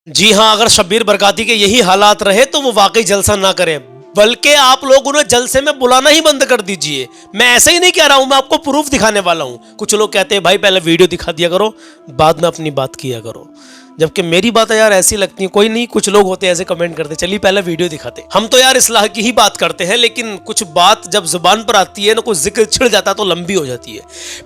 جی ہاں، اگر شبیر برکاتی کے یہی حالات رہے تو وہ واقعی جلسہ نہ کریں، بلکہ آپ لوگ انہیں جلسے میں بلانا ہی بند کر دیجئے۔ میں ایسے ہی نہیں کہہ رہا ہوں، میں آپ کو پروف دکھانے والا ہوں۔ کچھ لوگ کہتے ہیں بھائی پہلے ویڈیو دکھا دیا کرو، بعد میں اپنی بات کیا کرو، جبکہ میری باتیں یار ایسی لگتی ہیں۔ کوئی نہیں، کچھ لوگ ہوتے ہیں ایسے کمنٹ کرتے چلیے پہلے ویڈیو دکھاتے۔ ہم تو یار اصلاح کی ہی بات کرتے ہیں، لیکن کچھ بات جب زبان پر آتی ہے نا، کچھ ذکر چھڑ جاتا ہے تو لمبی ہو جاتی ہے۔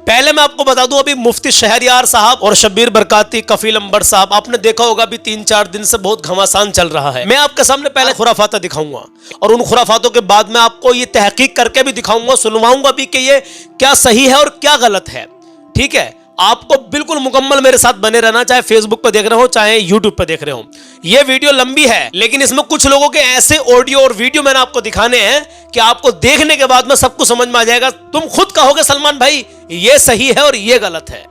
پہلے میں آپ کو بتا دوں، ابھی مفتی شہریار صاحب اور شبیر برکاتی، کفیل انور صاحب، آپ نے دیکھا ہوگا ابھی 3-4 دن سے بہت گھماسان چل رہا ہے۔ میں آپ کے سامنے پہلے خرافات دکھاؤں گا، اور ان خرافاتوں کے بعد میں آپ کو یہ تحقیق کر کے بھی دکھاؤں گا، سنواؤں گا بھی کہ یہ کیا صحیح ہے اور کیا غلط ہے۔ ٹھیک ہے، آپ کو بالکل مکمل میرے ساتھ بنے رہنا، چاہے فیس بک پہ دیکھ رہے ہو چاہے یوٹیوب پہ دیکھ رہے ہو۔ یہ ویڈیو لمبی ہے، لیکن اس میں کچھ لوگوں کے ایسے آڈیو اور ویڈیو میں نے آپ کو دکھانے ہیں کہ آپ کو دیکھنے کے بعد میں سب کو سمجھ میں آ جائے گا، تم خود کہو گے سلمان بھائی یہ صحیح ہے اور یہ غلط ہے۔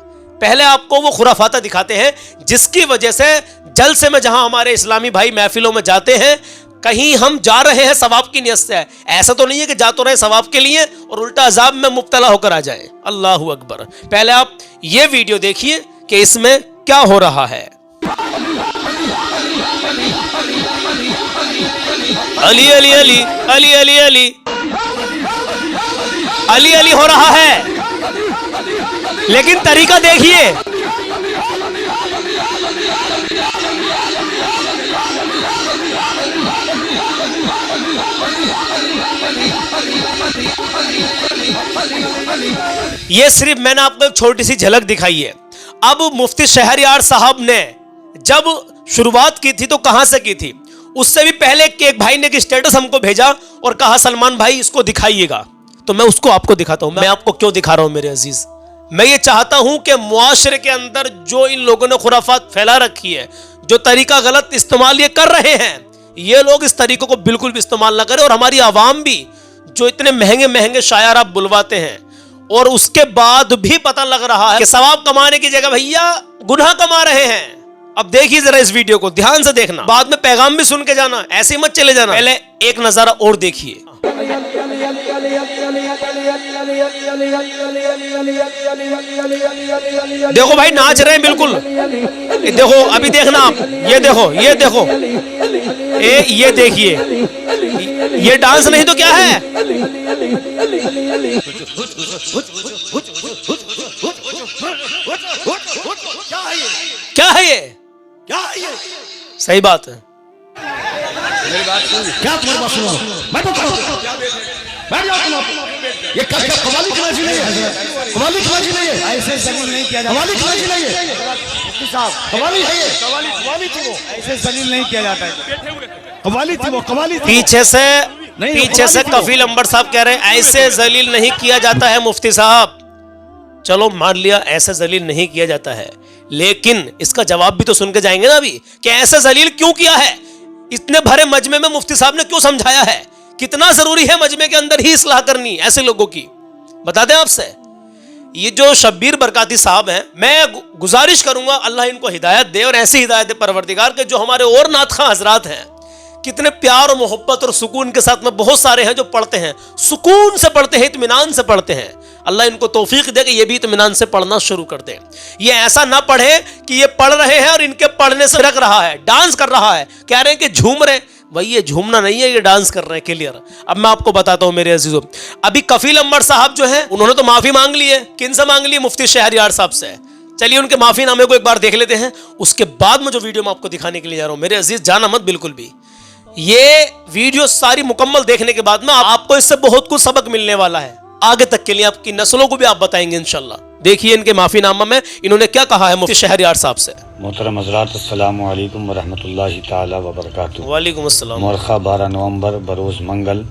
پہلے آپ کو وہ خرافات دکھاتے ہیں جس کی وجہ سے جلسے میں جہاں ہمارے اسلامی بھائی محفلوں میں جاتے ہیں، کہیں ہم جا رہے ہیں ثواب کی نیت سے ہے، ایسا تو نہیں ہے کہ جا تو رہے ثواب کے لیے اور الٹا عذاب میں مبتلا ہو کر آ جائیں۔ اللہ اکبر۔ پہلے آپ یہ ویڈیو دیکھیے کہ اس میں کیا ہو رہا ہے۔ علی علی علی علی علی علی علی علی ہو رہا ہے، لیکن طریقہ دیکھیے۔ یہ صرف میں نے آپ کو ایک چھوٹی سی جھلک دکھائی ہے۔ اب مفتی شہریار صاحب نے جب شروعات کی تھی تو کہاں سے کی تھی؟ اس سے بھی پہلے ایک بھائی نے ایک سٹیٹس ہم کو بھیجا اور کہا سلمان بھائی اس کو دکھائیے گا، تو میں اس کو آپ کو دکھاتا ہوں۔ میں آپ کو کیوں دکھا رہا ہوں میرے عزیز؟ میں یہ چاہتا ہوں کہ معاشرے کے اندر جو ان لوگوں نے خرافات پھیلا رکھی ہے، جو طریقہ غلط استعمال یہ کر رہے ہیں، یہ لوگ اس طریقے کو بالکل بھی استعمال نہ کریں، اور ہماری عوام بھی جو اتنے مہنگے مہنگے شاعر آپ بلواتے ہیں اور اس کے بعد بھی پتہ لگ رہا ہے کہ ثواب کمانے کی جگہ بھیا گناہ کما رہے ہیں۔ اب دیکھیے ذرا اس ویڈیو کو دھیان سے دیکھنا، بعد میں پیغام بھی سن کے جانا، ایسے مت چلے جانا۔ پہلے ایک نظارہ اور دیکھیے۔ دیکھو بھائی ناچ رہے ہیں بالکل، دیکھو ابھی دیکھنا آپ، یہ دیکھو یہ دیکھو، یہ دیکھیے، یہ ڈانس نہیں تو کیا ہے؟ کیا ہے یہ؟ صحیح بات ہے۔ کیا تمہاری بات سنو؟ میں تو بیٹھ جاؤ تم، یہ قوالی کی بازی نہیں ہے، قوالی کی بازی نہیں ہے، ایسے ذلیل نہیں کیا جاتا، قوالی کی بازی نہیں ہے، مفتی صاحب قوالی ہے، یہ قوالی تھی وہ، ایسے ذلیل نہیں کیا جاتا ہے، قوالی تھی وہ، قوالی تھی۔ پیچھے سے کفیل انور صاحب کہہ رہے ہیں ایسے ذلیل نہیں کیا جاتا ہے مفتی صاحب۔ چلو مان لیا ایسے ذلیل نہیں کیا جاتا ہے، لیکن اس کا جواب بھی تو سن کے جائیں گے نا ابھی، کہ ایسے ذلیل کیوں کیا ہے؟ اتنے بھرے مجمع میں مفتی صاحب نے کیوں سمجھایا ہے؟ کتنا ضروری ہے مجمع کے اندر ہی اصلاح کرنی ایسے لوگوں کی؟ بتا دیں آپ سے، یہ جو شبیر برکاتی صاحب ہیں، میں گزارش کروں گا اللہ ان کو ہدایت دے، اور ایسی ہدایت دے پروردگار کے جو ہمارے اور نعت خواں حضرات ہیں، کتنے پیار اور محبت اور سکون کے ساتھ میں بہت سارے ہیں جو پڑھتے ہیں، سکون سے پڑھتے ہیں، اطمینان سے پڑھتے ہیں۔ اللہ ان کو توفیق دے کہ یہ بھی اطمینان سے پڑھنا شروع کر دیں۔ یہ ایسا نہ پڑھے کہ یہ پڑھ رہے ہیں اور ان کے پڑھنے سے رک رہا ہے، ڈانس کر رہا ہے، کہہ رہے ہیں کہ جھوم رہے، بھائی یہ جھومنا نہیں ہے، یہ ڈانس کر رہے ہیں، کلیئر۔ اب میں آپ کو بتاتا ہوں میرے عزیزوں، ابھی کفیل انور صاحب جو ہیں انہوں نے تو معافی مانگ لی ہے، کن سے مانگ لی؟ مفتی شہریار صاحب سے۔ چلیے ان کے معافی نامے کو ایک بار دیکھ لیتے ہیں، اس کے بعد میں جو ویڈیو میں آپ کو دکھانے کے لیے جا رہا ہوں میرے عزیز، جانا مت بالکل بھی۔ یہ ویڈیو ساری مکمل دیکھنے کے بعد میں آپ کو اس سے بہت کچھ سبق ملنے والا ہے، آگے تک کے لیے آپ کی نسلوں کو بھی آپ بتائیں گے انشاءاللہ۔ دیکھیے ان کے معافی نامہ میں انہوں نے کیا کہا ہے مفتی شہریار صاحب سے۔ محترم حضرات السلام علیکم ورحمۃ اللہ تعالی وبرکاتہ۔ وعلیکم السلام۔ مورخہ 12 نومبر بروز منگل،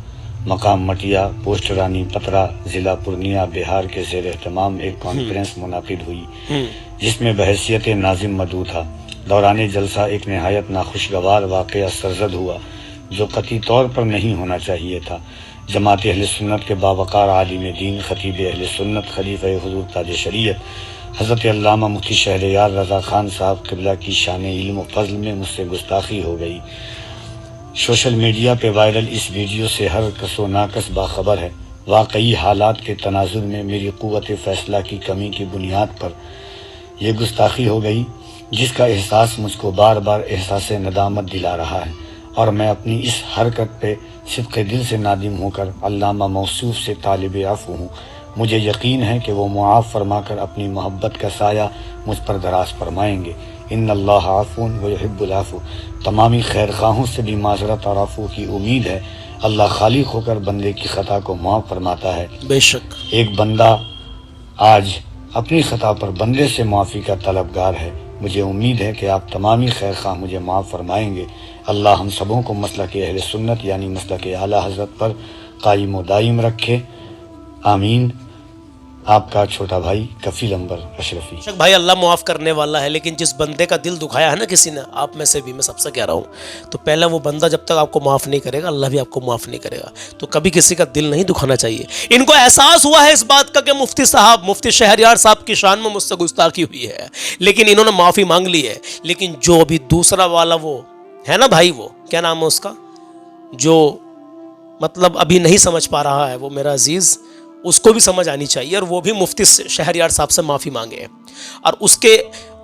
مقام مٹیا، پوسٹ رانی پترا، ضلع پورنیہ، بہار کے زیر اہتمام ایک کانفرنس منعقد ہوئی جس میں بحیثیت ناظم مدعو تھا۔ دوران جلسہ ایک نہایت ناخوشگوار واقعہ سرزد ہوا جو قطعی طور پر نہیں ہونا چاہیے تھا۔ جماعت اہل سنت کے باوقار عالم دین، خطیب اہل سنت، خلیفہ حضور تاج شریعت حضرت علامہ مفتی شہریار رضا خان صاحب قبلہ کی شان علم و فضل میں مجھ سے گستاخی ہو گئی۔ سوشل میڈیا پہ وائرل اس ویڈیو سے ہر کس و ناکس باخبر ہے۔ واقعی حالات کے تناظر میں میری قوت فیصلہ کی کمی کی بنیاد پر یہ گستاخی ہو گئی۔ جس کا احساس مجھ کو بار بار احساس ندامت دلا رہا ہے، اور میں اپنی اس حرکت پہ صدق دل سے نادم ہو کر علامہ موصوف سے طالب عفو ہوں۔ مجھے یقین ہے کہ وہ معاف فرما کر اپنی محبت کا سایہ مجھ پر دراز فرمائیں گے۔ ان اللہ عفو و یحب العفو۔ تمامی خیر خواہوں سے بھی معذرت اور عفو کی امید ہے۔ اللہ خالق ہو کر بندے کی خطا کو معاف فرماتا ہے۔ بے شک ایک بندہ آج اپنی خطا پر بندے سے معافی کا طلبگار ہے۔ مجھے امید ہے کہ آپ تمامی خیر خواہ مجھے معاف فرمائیں گے۔ اللہ ہم سبوں کو مسلک اہل سنت یعنی مسلک اعلیٰ حضرت پر قائم و دائم رکھے، آمین۔ آپ کا چھوٹا بھائی کفیل انور اشرفی۔ شک بھائی اللہ معاف کرنے والا ہے، لیکن جس بندے کا دل دکھایا ہے نا کسی نے، آپ میں سے بھی، میں سب سے کہہ رہا ہوں، تو پہلے وہ بندہ جب تک آپ کو معاف نہیں کرے گا اللہ بھی آپ کو معاف نہیں کرے گا۔ تو کبھی کسی کا دل نہیں دکھانا چاہیے۔ ان کو احساس ہوا ہے اس بات کا کہ مفتی صاحب، مفتی شہریار صاحب کی شان میں مجھ سے گستاخی ہوئی ہے، لیکن انہوں نے معافی مانگ لی ہے۔ لیکن جو ابھی دوسرا والا وہ ہے نا بھائی، وہ کیا نام ہے اس کا، جو مطلب ابھی نہیں سمجھ پا رہا ہے، وہ میرا عزیز، اس کو بھی سمجھ آنی چاہیے، اور وہ بھی مفتی شہریار صاحب سے معافی مانگے۔ اور اس کے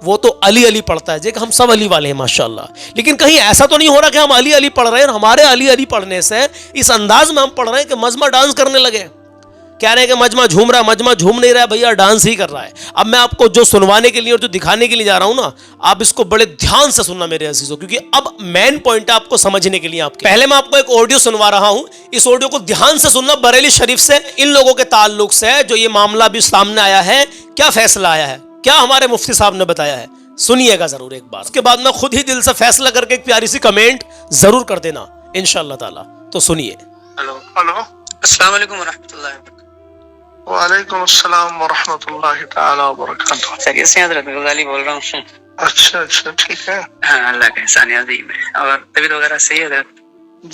وہ تو علی علی پڑھتا ہے، جیسے ہم سب علی والے ہیں ماشاءاللہ، لیکن کہیں ایسا تو نہیں ہو رہا کہ ہم علی علی پڑھ رہے ہیں اور ہمارے علی علی پڑھنے سے اس انداز میں ہم پڑھ رہے ہیں کہ مجمع ڈانس کرنے لگے، کہہ رہے ہیں کہ مجمع جھوم رہا ہے، مجمع جھوم نہیں رہا ہے بھیا، ڈانس ہی کر رہا ہے۔ اب میں آپ کو جو سنوانے کے لیے اور جو دکھانے کے لیے جا رہا ہوں نا، آپ اس کو بڑے دھیان سے سننا میرے عزیزوں، کیونکہ اب مین پوائنٹ ہے آپ کو سمجھنے کے لیے۔ آپ کے پہلے میں آپ کو ایک آڈیو سنوا رہا ہوں، اس آڈیو کو دھیان سے سننا، بریلی شریف سے ان لوگوں کے تعلق سے جو یہ معاملہ بھی سامنے آیا ہے، کیا فیصلہ آیا ہے، کیا ہمارے مفتی صاحب نے بتایا ہے، سنیے گا ضرور ایک بار۔ اس کے بعد میں خود ہی دل سے فیصلہ کر کے ایک پیاری سی کمنٹ ضرور کر دینا انشاءاللہ تعالی۔ تو سنیے۔ ہلو، ہلو، السلام علیکم ورحمۃ اللہ وبرکاتہ۔ وعلیکم السلام ورحمۃ اللہ تعالی وبرکاتہ۔ خیریت سے حضرت، میں غزالی بول رہا ہوں۔ اچھا اچھا، ٹھیک ہے۔ ہاں، اللہ کا احسان عظیم ہے۔ اور طبیعت وغیرہ صحیح ہے حضرت؟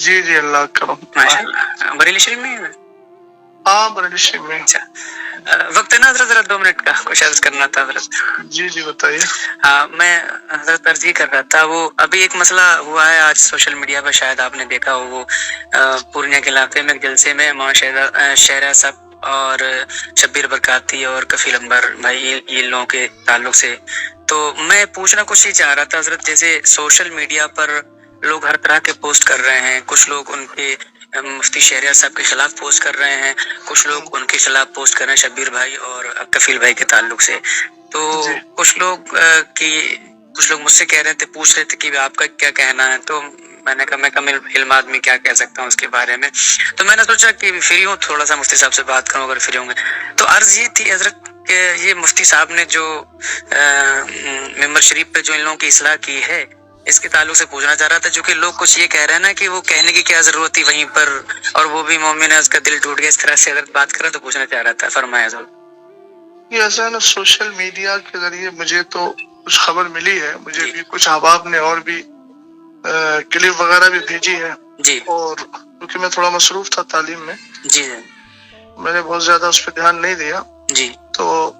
جی جی، اللہ کرم۔ ماشاء اللہ۔ بریلی شریف میں ہے؟ ہاں، بریلی شریف میں۔ اچھا، وقت ہے نا حضرت، ذرا 2 منٹ کا کچھ عرض کرنا تھا حضرت۔ جی جی، بتائیے۔ ہاں، میں حضرت عرض یہ کر رہا تھا، وہ ابھی ایک مسئلہ ہوا ہے آج سوشل میڈیا پہ، شاید آپ نے دیکھا ہو، وہ پورنیہ کے علاقے میں ایک جلسے میں مولانا شہریار صاحب اور شبیر برکاتی اور کفیل انور بھائی، یہ لوگوں کے تعلق سے، تو میں پوچھنا کچھ ہی چاہ رہا تھا حضرت، جیسے سوشل میڈیا پر لوگ ہر طرح کے پوسٹ کر رہے ہیں، کچھ لوگ ان کے مفتی شہریار صاحب کے خلاف پوسٹ کر رہے ہیں، کچھ لوگ ان کے خلاف پوسٹ کر رہے ہیں شبیر بھائی اور کفیل بھائی کے تعلق سے، تو کچھ لوگ مجھ سے کہہ رہے تھے، پوچھ رہے تھے کہ آپ کا کیا کہنا ہے، تو میں نے کہا میں کم علم آدمی کیا کہہ سکتا ہوں اس کے بارے میں، تو میں نے سوچا کہ فری ہوں، تھوڑا سا مفتی صاحب سے بات کروں اگر فری ہوں گے۔ تو عرض یہ تھی حضرت کہ یہ مفتی صاحب نے جو ممبر شریف پہ جو ان لوگوں کی اصلاح کی ہے، اس کے تعلق سے پوچھنا چاہ رہا تھا، جو کہ لوگ کچھ یہ کہہ رہے ہیں نا کہ وہ کہنے کی کیا ضرورت تھی وہیں پر، اور وہ بھی مومن ہے، اس کا دل ٹوٹ گیا، اس طرح سے حضرت بات کریں تو پوچھنا چاہ رہا تھا، فرمایا حضرت۔ یہ ایسا نا، سوشل میڈیا کے ذریعے مجھے تو کچھ خبر ملی ہے، مجھے بھی کچھ احباب نے اور بھی کلپ وغیرہ بھی بھیجی ہے، جی، اور کیونکہ میں تھوڑا مصروف تھا تعلیم میں، جی میں نے بہت زیادہ اس پہ دھیان نہیں دیا، جی، تو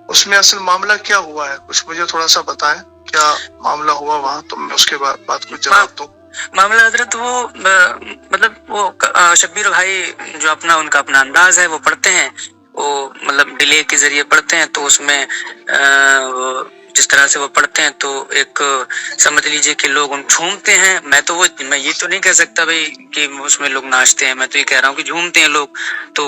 اس میں اصل معاملہ کیا ہوا ہے کچھ مجھے تھوڑا سا بتائیں، کیا معاملہ ہوا وہاں، تو میں اس کے بعد بات کو جواب دوں۔ معاملہ حضرت وہ مطلب وہ شبیر بھائی جو ان کا اپنا انداز ہے وہ پڑھتے ہیں، وہ مطلب ڈیلے کے ذریعے پڑھتے ہیں، تو اس میں جس طرح سے وہ پڑھتے ہیں تو ایک سمجھ لیجئے کہ لوگ ان جھومتے ہیں، میں یہ تو نہیں کہہ سکتا بھائی کہ اس میں لوگ ناچتے ہیں، میں تو یہ کہہ رہا ہوں کہ جھومتے ہیں لوگ، تو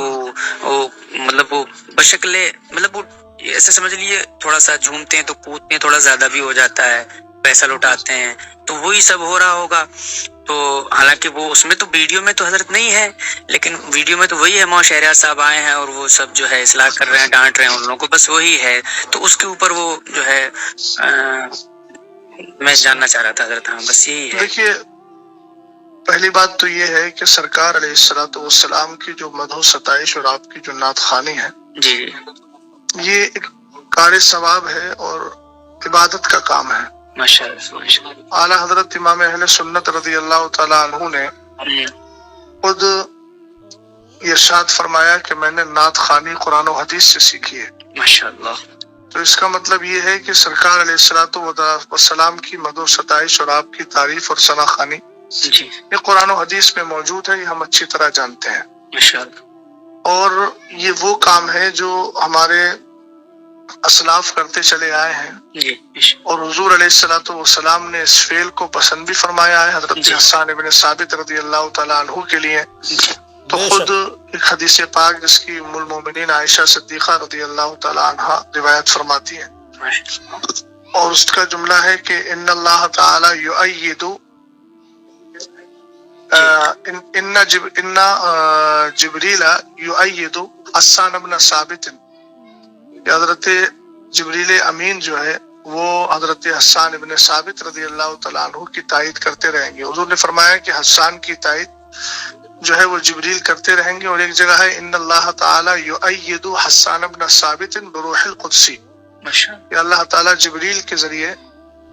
وہ بشکل مطلب وہ ایسے سمجھ لیجیے تھوڑا سا جھومتے ہیں تو کودتے ہیں، تھوڑا زیادہ بھی ہو جاتا ہے، پیسہ لوٹاتے ہیں، تو وہی سب ہو رہا ہوگا۔ تو حالانکہ وہ اس میں تو ویڈیو میں تو حضرت نہیں ہے، لیکن ویڈیو میں تو وہی ہے، مولانا شہریار صاحب آئے ہیں اور وہ سب جو ہے اصلاح کر رہے ہیں، ڈانٹ رہے ہیں ان لوگوں کو، بس وہی ہے، تو اس کے اوپر وہ جو ہے میں جاننا چاہ رہا تھا حضرت، ہاں بس یہی ہے۔ دیکھیے، پہلی بات تو یہ ہے کہ سرکار علیہ الصلوۃ والسلام کی جو مدح و ستائش اور آپ کی جو نعت خوانی ہے، جی، یہ ایک کار ثواب ہے اور عبادت کا کام ہے۔ ماشاء اللہ۔ اعلیٰ حضرت امام اہل سنت رضی اللہ تعالیٰ عنہ نے خود ارشاد فرمایا کہ میں نے نعت خوانی قرآن و حدیث سے سیکھی ہے۔ ماشاء اللہ۔ تو اس کا مطلب یہ ہے کہ سرکار علیہ الصلوۃ والسلام کی مدح و ستائش اور آپ کی تعریف اور ثنا خوانی جی، یہ قرآن و حدیث میں موجود ہے، یہ ہم اچھی طرح جانتے ہیں، ماشاء اللہ۔ اور یہ وہ کام ہے جو ہمارے اسلاف کرتے چلے آئے ہیں، جی اور حضور علیہ الصلوۃ والسلام نے اس فعل کو پسند بھی فرمایا ہے حضرت جی۔ حسان ابن ثابت رضی اللہ تعالیٰ عنہ کے لیے۔ تو بے خود شک۔ ایک حدیث پاک جس کی ام المومنین عائشہ صدیقہ رضی اللہ تعالیٰ عنہ روایت فرماتی ہیں، اور اس کا جملہ ہے کہ ان اللہ تعالی یؤید ان جبریل یؤید حسان ابن ثابت، کہ حضرت جبریل امین جو ہے وہ حضرت حسان ابن ثابت رضی اللہ تعالیٰ عنہ کی تائید کرتے رہیں گے۔ حضور نے فرمایا کہ حسان کی تائید جو ہے وہ جبریل کرتے رہیں گے، اور ایک جگہ ہے ان اللہ تعالی یؤید حسان ابن ثابت بروح القدسی، کہ اللہ تعالیٰ جبریل کے ذریعے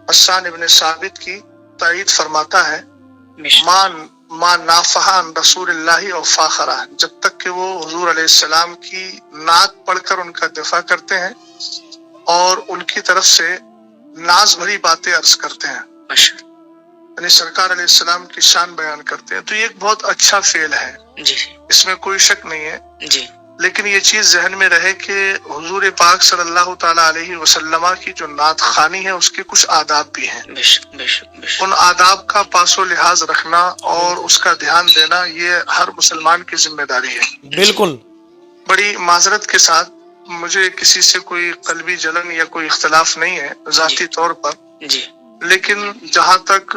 حسان ابن ثابت کی تائید فرماتا ہے، ما نافہ عن رسول اللہ او فاخرہ، جب تک کہ وہ حضور علیہ السلام کی نعت پڑھ کر ان کا دفاع کرتے ہیں اور ان کی طرف سے ناز بھری باتیں عرض کرتے ہیں، یعنی سرکار علیہ السلام کی شان بیان کرتے ہیں۔ تو یہ ایک بہت اچھا فعل ہے، اس میں کوئی شک نہیں ہے، لیکن یہ چیز ذہن میں رہے کہ حضور پاک صلی اللہ تعالیٰ علیہ وسلم کی جو نعت خوانی ہے اس کے کچھ آداب بھی ہیں، ان آداب کا پاس و لحاظ رکھنا اور اس کا دھیان دینا یہ ہر مسلمان کی ذمہ داری ہے۔ بالکل۔ بڑی معذرت کے ساتھ، مجھے کسی سے کوئی قلبی جلن یا کوئی اختلاف نہیں ہے ذاتی طور پر، لیکن جہاں تک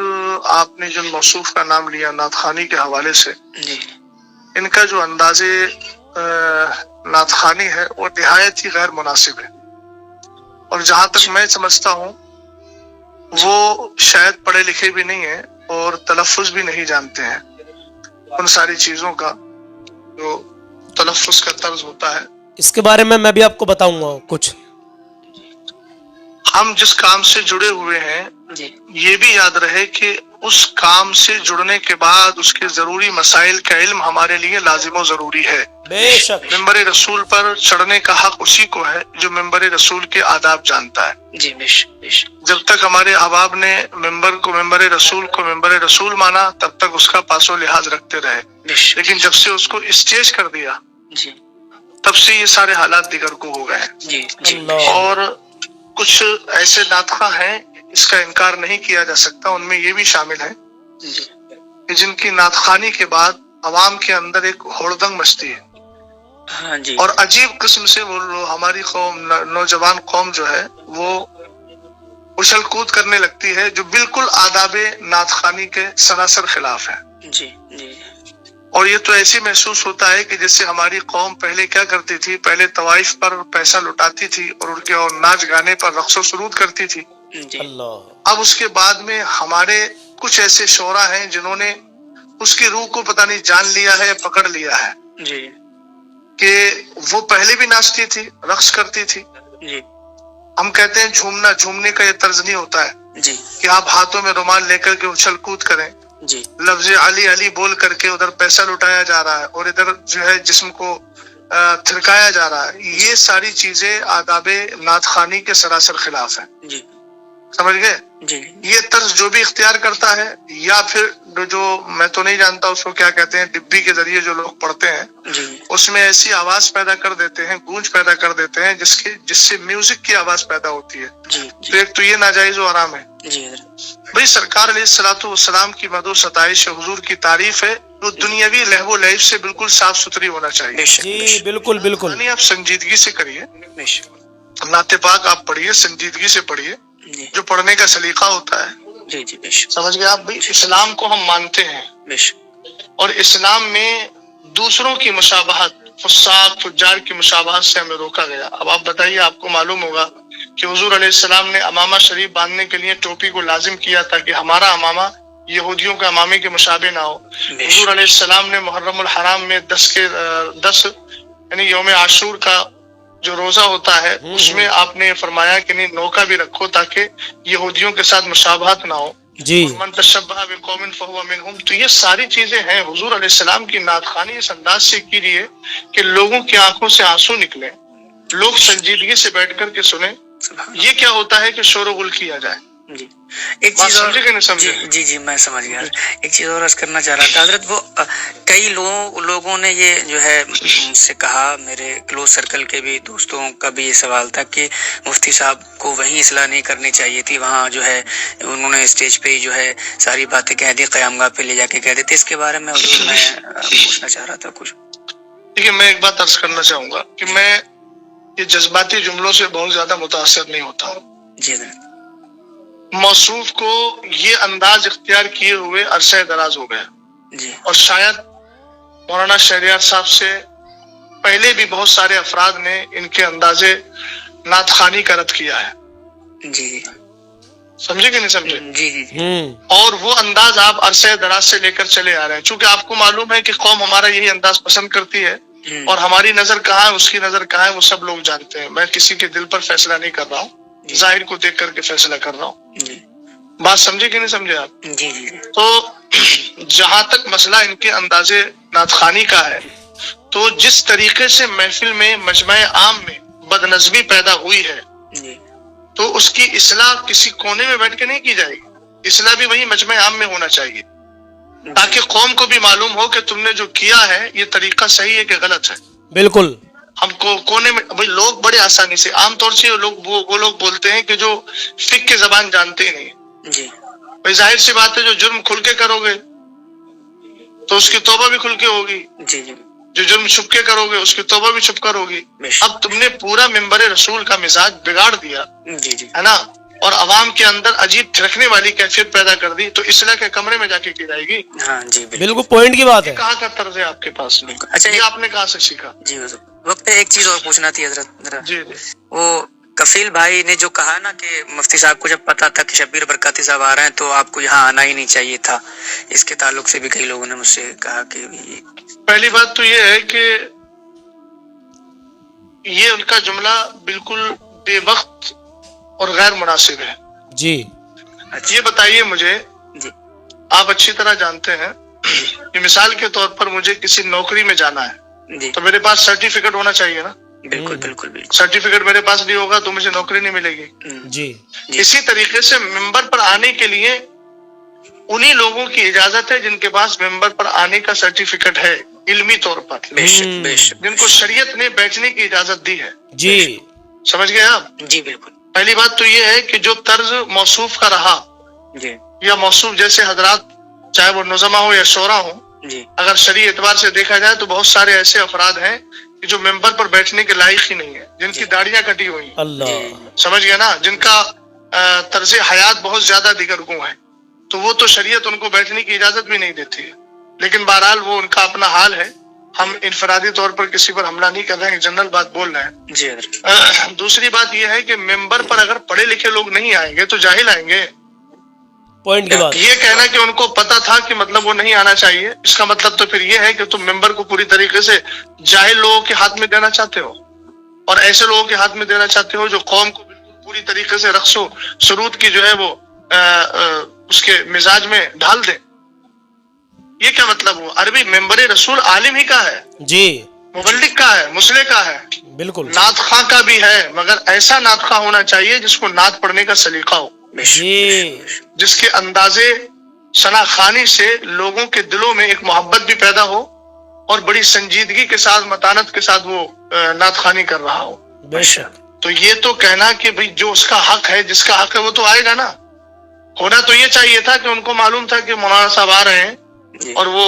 آپ نے جن موصوف کا نام لیا نعت خوانی کے حوالے سے، ان کا جو انداز نعت خوانی ہے وہ نہایت ہی غیر مناسب ہے، اور جہاں تک میں سمجھتا ہوں وہ شاید پڑھے لکھے بھی نہیں ہیں اور تلفظ بھی نہیں جانتے ہیں ان ساری چیزوں کا، جو تلفظ کا طرز ہوتا ہے۔ اس کے بارے میں بھی آپ کو بتاؤں گا کچھ۔ ہم جس کام سے جڑے ہوئے ہیں یہ بھی یاد رہے کہ اس کام سے جڑنے کے بعد اس کے ضروری مسائل کا علم ہمارے لیے لازم و ضروری ہے۔ بے شک۔ ممبر رسول پر چڑھنے کا حق اسی کو ہے جو ممبر رسول کے آداب جانتا ہے۔ جب تک ہمارے احباب نے ممبر کو ممبر رسول مانا تب تک اس کا پاس و لحاظ رکھتے رہے، لیکن جب سے اس کو اسٹیج کر دیا تب سے یہ سارے حالات دیگر کو ہو گئے۔ اللہ۔ اور کچھ ایسے ناطخہ ہیں، اس کا انکار نہیں کیا جا سکتا، ان میں یہ بھی شامل ہے کہ جن کی نعت خوانی کے بعد عوام کے اندر ایک ہڑدنگ مچتی ہے، اور عجیب قسم سے وہ ہماری قوم، نوجوان قوم جو ہے وہ اچھل کود کرنے لگتی ہے، جو بالکل آداب نعت خوانی کے سراسر خلاف ہے۔ اور یہ تو ایسے محسوس ہوتا ہے کہ جیسے ہماری قوم پہلے کیا کرتی تھی، پہلے طوائف پر پیسہ لٹاتی تھی اور ان کے اور ناچ گانے پر رقص و سرود کرتی تھی۔ اللہ۔ اب اس کے بعد میں ہمارے کچھ ایسے شعراء ہیں جنہوں نے اس کی روح کو پتہ نہیں جان لیا ہے یا پکڑ لیا ہے، کہ وہ پہلے بھی ناچتی تھی، رقص کرتی تھی۔ ہم کہتے ہیں جھومنے کا یہ طرز نہیں ہوتا ہے کہ آپ ہاتھوں میں رومال لے کر کے اچھل کود کریں، لفظ علی علی بول کر کے ادھر پیسہ لٹایا جا رہا ہے اور ادھر جو ہے جسم کو تھرکایا جا رہا ہے۔ یہ ساری چیزیں آداب نعت خوانی کے سراسر خلاف ہیں، سمجھ گئے؟ یہ طرز جو بھی اختیار کرتا ہے، یا پھر جو میں تو نہیں جانتا اس کو کیا کہتے ہیں، ڈبی کے ذریعے جو لوگ پڑھتے ہیں اس میں ایسی آواز پیدا کر دیتے ہیں، گونج پیدا کر دیتے ہیں جس سے میوزک کی آواز پیدا ہوتی ہے، تو ایک تو یہ ناجائز و حرام ہے۔ بھئی سرکار علیہ الصلوۃ والسلام کی مدح و ستائش حضور کی تعریف ہے، جو دنیاوی لہو و لعب سے بالکل صاف ستھری ہونا چاہیے۔ جی بالکل بالکل۔ یعنی آپ سنجیدگی سے کریے، نعت پاک آپ پڑھیے، سنجیدگی سے پڑھیے، جو پڑھنے کا سلیقہ ہوتا ہے۔ سمجھ گئے آپ؟ بھئی اسلام کو ہم مانتے ہیں، اور اسلام میں دوسروں کی مشابہت، فساق فجار کی مشابہت سے ہمیں روکا گیا۔ اب آپ بتائیے، آپ کو معلوم ہوگا کہ حضور علیہ السلام نے امامہ شریف باندھنے کے لیے ٹوپی کو لازم کیا تھا کہ ہمارا امامہ یہودیوں کے امامے کے مشابہ نہ ہو۔ حضور علیہ السلام نے محرم الحرام میں 10 یعنی یوم عاشور کا جو روزہ ہوتا ہے اس میں آپ نے فرمایا کہ نہیں، نوکا بھی رکھو تاکہ یہودیوں کے ساتھ مشابہت نہ ہو۔ جی من تشبہ بقوم فہو منہم۔ تو یہ ساری چیزیں ہیں۔ حضور علیہ السلام کی نعت خوانی اس انداز سے کیجیے کہ لوگوں کی آنکھوں سے آنسو نکلے، لوگ سنجیدگی سے بیٹھ کر کے سنیں۔ یہ کیا ہوتا ہے کہ شور و غل کیا جائے، جی ایک بات چیز اور سمجھے کہ نہیں سمجھے؟ جی میں سمجھ گیا. ایک چیز اور عرض کرنا چاہ رہا تھا حضرت. وہ کئی لوگوں نے یہ جو ہے مجھ سے کہا، میرے کلوز سرکل کے بھی دوستوں کا بھی یہ سوال تھا کہ مفتی صاحب کو وہیں اصلاح نہیں کرنی چاہیے تھی، وہاں جو ہے انہوں نے اسٹیج پہ ہی جو ہے ساری باتیں کہہ دی، قیام گاہ پہ لے جا کے کہہ دیتے. اس کے بارے میں حضور میں پوچھنا چاہ رہا تھا کچھ. دیکھیے میں ایک بات عرض کرنا چاہوں گا کہ میں یہ جذباتی جملوں سے بہت زیادہ متاثر نہیں ہوتا ہوں. جی حضرت. موصوف کو یہ انداز اختیار کیے ہوئے عرصہ دراز ہو گیا، جی اور شاید مولانا شہریار صاحب سے پہلے بھی بہت سارے افراد نے ان کے اندازے نعت خوانی کا رد کیا ہے. جی سمجھے کہ نہیں سمجھے؟ جی اور وہ انداز آپ عرصہ دراز سے لے کر چلے آ رہے ہیں. چونکہ آپ کو معلوم ہے کہ قوم ہمارا یہی انداز پسند کرتی ہے، اور ہماری نظر کہاں ہے، اس کی نظر کہاں ہے، وہ سب لوگ جانتے ہیں. میں کسی کے دل پر فیصلہ نہیں کر رہا ہوں، ظاہر کو دیکھ کر کے فیصلہ کر رہا ہوں. جی بات سمجھے کہ نہیں سمجھے آپ؟ جی تو جہاں تک مسئلہ ان کے اندازے نعت خوانی کا ہے، تو جس طریقے سے محفل میں مجمع عام میں بد نظمی پیدا ہوئی ہے، جی تو اس کی اصلاح کسی کونے میں بیٹھ کے نہیں کی جائے گی. اصلاح بھی وہی مجمع عام میں ہونا چاہیے، تاکہ قوم کو بھی معلوم ہو کہ تم نے جو کیا ہے یہ طریقہ صحیح ہے کہ غلط ہے. بالکل. ہم کو کونے میں بھائی لوگ بڑے آسانی سے، عام طور سے وہ لوگ بولتے ہیں کہ جو فقہ کی زبان جانتے ہی نہیں. جی بھائی ظاہر سی بات ہے، جو جرم کھل کے کرو گے تو اس کی توبہ بھی کھل کے ہوگی، جی جی جو جرم چھپ کے کرو گے اس کی توبہ بھی چھپ کر ہوگی. بے شک. اب تم نے پورا منبر رسول کا مزاج بگاڑ دیا جی جی ہے نا، اور عوام کے اندر عجیب تھرکنے والی کیفیت پیدا کر دی، تو اصلاح کے کمرے میں جا کے کی جائے گی. ہاں جی بالکل پوائنٹ کی بات ہے. کہاں کا طرز ہے آپ کے پاس میں؟ اچھا، یہ آپ نے کہاں سے سیکھا؟ جی حضور. وقت ایک چیز اور پوچھنا تھی حضرت ذرا. جی وہ کفیل بھائی نے جو کہا نا کہ مفتی صاحب کو جب پتا تھا کہ شبیر برکاتی صاحب آ رہے ہیں تو آپ کو یہاں آنا ہی نہیں چاہیے تھا، اس کے تعلق سے بھی کئی لوگوں نے مجھ سے کہا کہ پہلی بات تو یہ ہے کہ یہ ان کا جملہ بالکل بے وقت اور غیر مناسب ہے. جی یہ بتائیے مجھے، جی آپ اچھی طرح جانتے ہیں کہ مثال کے طور پر مجھے کسی نوکری میں جانا ہے جی تو میرے پاس سرٹیفکیٹ ہونا چاہیے نا. بالکل بالکل بالکل. سرٹیفکیٹ میرے پاس نہیں ہوگا تو مجھے نوکری نہیں ملے گی. جی اسی طریقے سے ممبر پر آنے کے لیے انہی لوگوں کی اجازت ہے جن کے پاس ممبر پر آنے کا سرٹیفکیٹ ہے علمی طور پر، بے شک بے شک. جن کو شریعت نے بیٹھنے کی اجازت دی ہے. جی سمجھ گئے آپ؟ جی بالکل. پہلی بات تو یہ ہے کہ جو طرز موصوف کا رہا جی یا موصوف جیسے حضرات، چاہے وہ نظما ہو یا شعرا ہو، جی اگر شرعی اعتبار سے دیکھا جائے تو بہت سارے ایسے افراد ہیں کہ جو ممبر پر بیٹھنے کے لائق ہی نہیں ہے، جن کی داڑیاں کٹی ہوئی ہیں. اللہ. سمجھ گئے نا؟ جن کا طرز حیات بہت زیادہ دیگر گوں ہے، تو وہ تو شریعت ان کو بیٹھنے کی اجازت بھی نہیں دیتی ہے. لیکن بہرحال وہ ان کا اپنا حال ہے، ہم انفرادی طور پر کسی پر حملہ نہیں کر رہے ہیں، جنرل بات بول رہے ہیں. جی حضرت. دوسری بات یہ ہے کہ ممبر پر اگر پڑھے لکھے لوگ نہیں آئیں گے تو جاہل آئیں گے. پوائنٹ کی بات. یہ کہنا کہ ان کو پتا تھا کہ مطلب وہ نہیں آنا چاہیے، اس کا مطلب تو پھر یہ ہے کہ تم ممبر کو پوری طریقے سے جاہل لوگوں کے ہاتھ میں دینا چاہتے ہو، اور ایسے لوگوں کے ہاتھ میں دینا چاہتے ہو جو قوم کو بالکل پوری طریقے سے رقص و سرود کی جو ہے وہ اس کے مزاج میں ڈھال دیں. یہ کیا مطلب ہوا؟ عربی ممبر رسول عالم ہی کا ہے، جی مبلغ کا ہے، مسلح کا ہے، بالکل. نعت خواں کا بھی ہے، مگر ایسا نعت خواں ہونا چاہیے جس کو نعت پڑھنے کا سلیقہ ہو، جی جس کے اندازے ثنا خوانی سے لوگوں کے دلوں میں ایک محبت بھی پیدا ہو، اور بڑی سنجیدگی کے ساتھ متانت کے ساتھ وہ نعت خوانی کر رہا ہو. بے شک. تو یہ تو کہنا کہ بھئی جو اس کا حق ہے، جس کا حق ہے وہ تو آئے گا نا. ہونا تو یہ چاہیے تھا کہ ان کو معلوم تھا کہ مولانا صاحب آ رہے ہیں اور وہ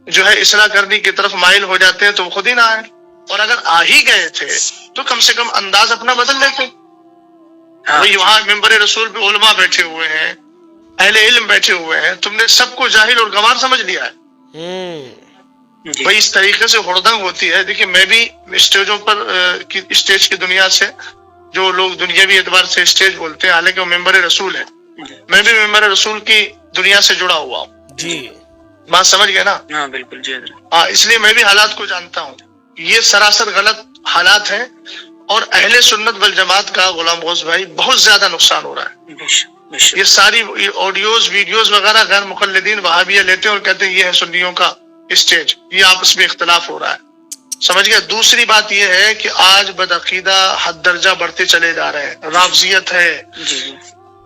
جو ہے اصلاح کرنے کی طرف مائل ہو جاتے ہیں تو وہ خود ہی نہ آئے، اور اگر آ ہی گئے تھے تو کم سے کم انداز اپنا بدل لیتے. بھئی وہاں ممبر رسول پہ علماء بیٹھے ہوئے ہیں، اہل علم بیٹھے ہوئے ہیں، تم نے سب کو جاہل اور گنوار سمجھ لیا ہے. بھئی اس طریقے سے ہڑدنگ ہوتی ہے. دیکھیں میں بھی اسٹیجوں پر اسٹیج کی دنیا سے، جو لوگ دنیاوی اعتبار سے اسٹیج بولتے ہیں حالانکہ وہ ممبر رسول ہے، میں بھی ممبر رسول کی دنیا سے جڑا ہوا ہوں. جی بات سمجھ گئے نا؟ ہاں بالکل. جی حضرت. ہاں، اس لیے میں بھی حالات کو جانتا ہوں. یہ سراسر غلط حالات ہیں، اور اہل سنت والجماعت کا غلام غوث بھائی بہت زیادہ نقصان ہو رہا ہے. بے شک بے شک. یہ ساری آڈیوز ویڈیوز وغیرہ غیر مقلدین وہابیہ لیتے ہیں اور کہتے ہیں یہ ہے سنیوں کا اسٹیج، یہ آپس میں اختلاف ہو رہا ہے. سمجھ گئے؟ دوسری بات یہ ہے کہ آج بدعقیدہ حد درجہ بڑھتے چلے جا رہے ہیں. رافضیت ہے، جی جی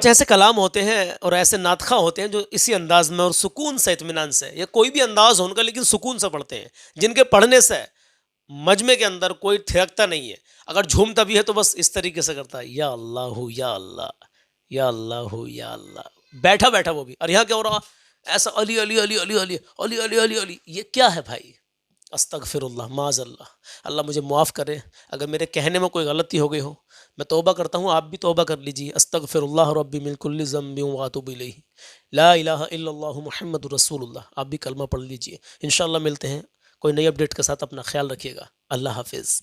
کچھ ایسے کلام ہوتے ہیں اور ایسے ناطخہ ہوتے ہیں جو اسی انداز میں اور سکون سے اطمینان سے یا کوئی بھی انداز ہو ان کا لیکن سکون سے پڑھتے ہیں، جن کے پڑھنے سے مجمع کے اندر کوئی تھرکتا نہیں ہے، اگر جھومتا بھی ہے تو بس اس طریقے سے کرتا ہے، یا اللہ یا اللہ یا اللہ یا اللہ، بیٹھا بیٹھا وہ بھی. اور یہاں کیا ہو رہا؟ ایسا علی علی علی علی علی علی علی علی علی. یہ کیا ہے بھائی؟ استغفر اللہ، معاذ اللہ. اللہ مجھے معاف کرے اگر میرے کہنے میں کوئی غلطی ہو گئی ہو. میں توبہ کرتا ہوں، آپ بھی توبہ کر لیجیے. استغفر اللہ ربی من کل ذنب واتوب الیہ، لا الہ الا اللہ محمد رسول اللہ. آپ بھی کلمہ پڑھ لیجیے. انشاءاللہ ملتے ہیں کوئی نئی اپڈیٹ کے ساتھ. اپنا خیال رکھیے گا. اللہ حافظ.